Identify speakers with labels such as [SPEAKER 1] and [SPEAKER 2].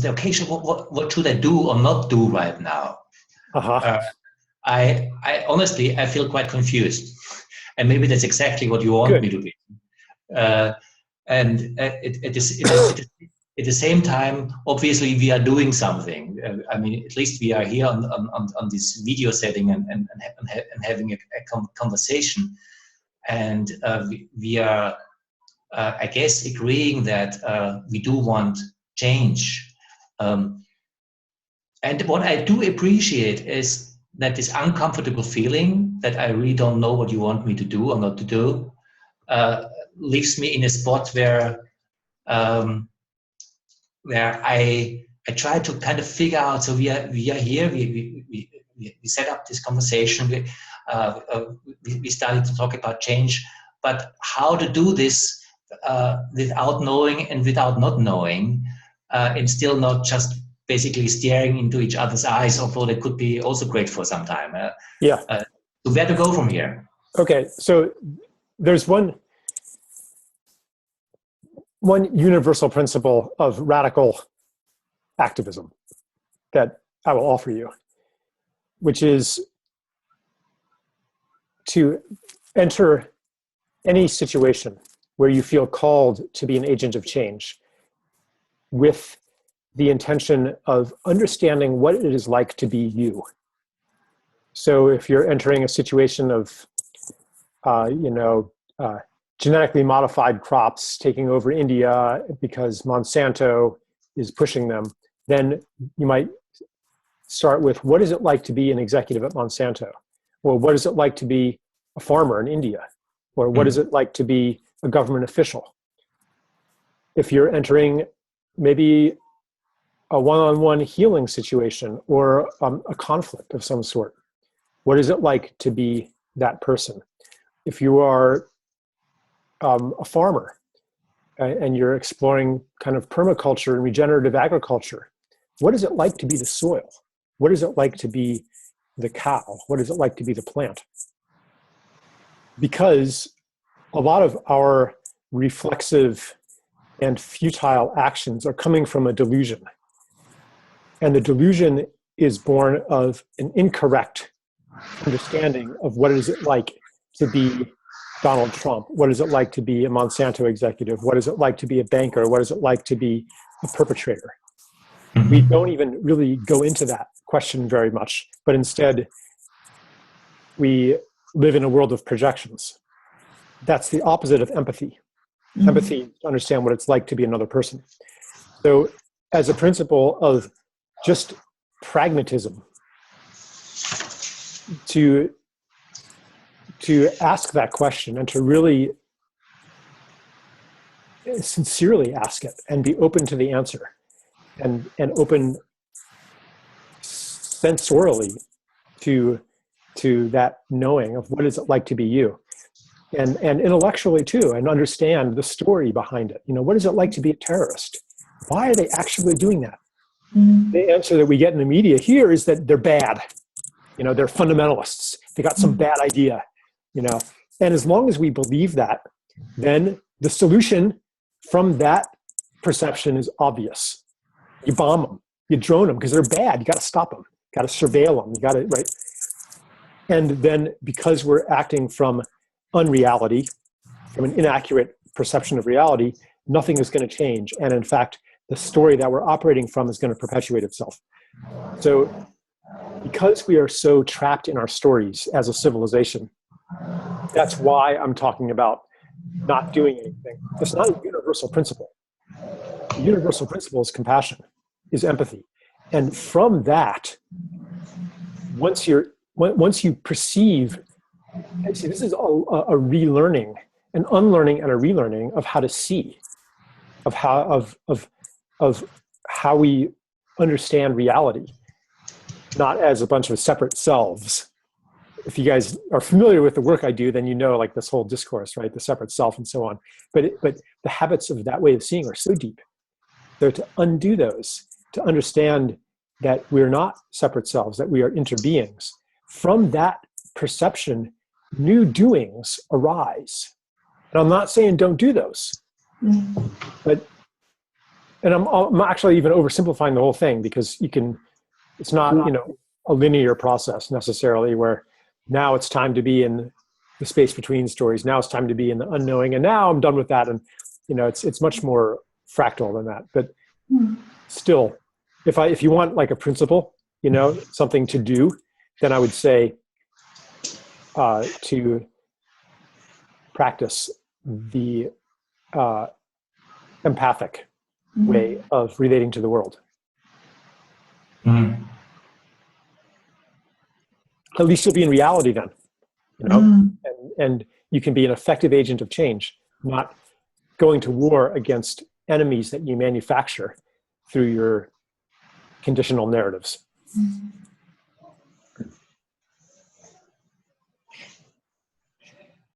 [SPEAKER 1] say, okay, so what should I do or not do right now?
[SPEAKER 2] Uh-huh.
[SPEAKER 1] I honestly, I feel quite confused. And maybe that's exactly what you want me
[SPEAKER 2] Good.
[SPEAKER 1] to be. And at the same time, obviously, we are doing something. I mean, at least we are here on this video setting and having a conversation. And we are, I guess, agreeing that we do want change. And what I do appreciate is that this uncomfortable feeling that I really don't know what you want me to do or not to do leaves me in a spot um, where I try to kind of figure out. So we are here. We set up this conversation. We started to talk about change, but how to do this without knowing and without not knowing, and still not just basically staring into each other's eyes, although they could be also great for some time.
[SPEAKER 2] Yeah.
[SPEAKER 1] So where to go from here?
[SPEAKER 2] Okay. So there's one universal principle of radical activism that I will offer you, which is to enter any situation where you feel called to be an agent of change with the intention of understanding what it is like to be you. So if you're entering a situation of, genetically modified crops taking over India because Monsanto is pushing them, then you might start with, what is it like to be an executive at Monsanto? Or what is it like to be a farmer in India? Or what is it like to be a government official? If you're entering maybe a one-on-one healing situation or a conflict of some sort, what is it like to be that person? If you are a farmer and you're exploring kind of permaculture and regenerative agriculture, what is it like to be the soil? What is it like to be the cow? What is it like to be the plant? Because a lot of our reflexive and futile actions are coming from a delusion. And the delusion is born of an incorrect understanding of what is it like to be Donald Trump? What is it like to be a Monsanto executive? What is it like to be a banker? What is it like to be a perpetrator? We don't even really go into that question very much, but instead we live in a world of projections. That's the opposite of empathy. Empathy is to understand what it's like to be another person. So as a principle of just pragmatism, to ask that question and to really sincerely ask it and be open to the answer and open sensorially to that knowing of what is it like to be you, and intellectually too, and understand the story behind it. What is it like to be a terrorist? Why are they actually doing that? The answer that we get in the media here is that they're bad. They're fundamentalists. They got some bad idea. And as long as we believe that, then the solution from that perception is obvious. You bomb them, you drone them because they're bad. You got to stop them. You got to surveil them. You got to, right? And then because we're acting from unreality, from an inaccurate perception of reality, nothing is going to change. And in fact, the story that we're operating from is going to perpetuate itself. So because we are so trapped in our stories as a civilization, that's why I'm talking about not doing anything. It's not a universal principle. The universal principle is compassion, is empathy. And from that, once you perceive, see, this is a relearning, an unlearning and a relearning of how to see, of how we understand reality, not as a bunch of separate selves. If you guys are familiar with the work I do, then like this whole discourse, right? The separate self and so on. But the habits of that way of seeing are so deep. So to undo those, to understand that we're not separate selves, that we are interbeings, from that perception, new doings arise. And I'm not saying don't do those, but and I'm actually even oversimplifying the whole thing, because it's not, a linear process necessarily, where now it's time to be in the space between stories. Now it's time to be in the unknowing. And now I'm done with that. And, it's much more fractal than that, but still, if you want like a principle, something to do, then I would say, to practice the empathic way of relating to the world. At least you'll be in reality then, and you can be an effective agent of change, not going to war against enemies that you manufacture through your conditional narratives.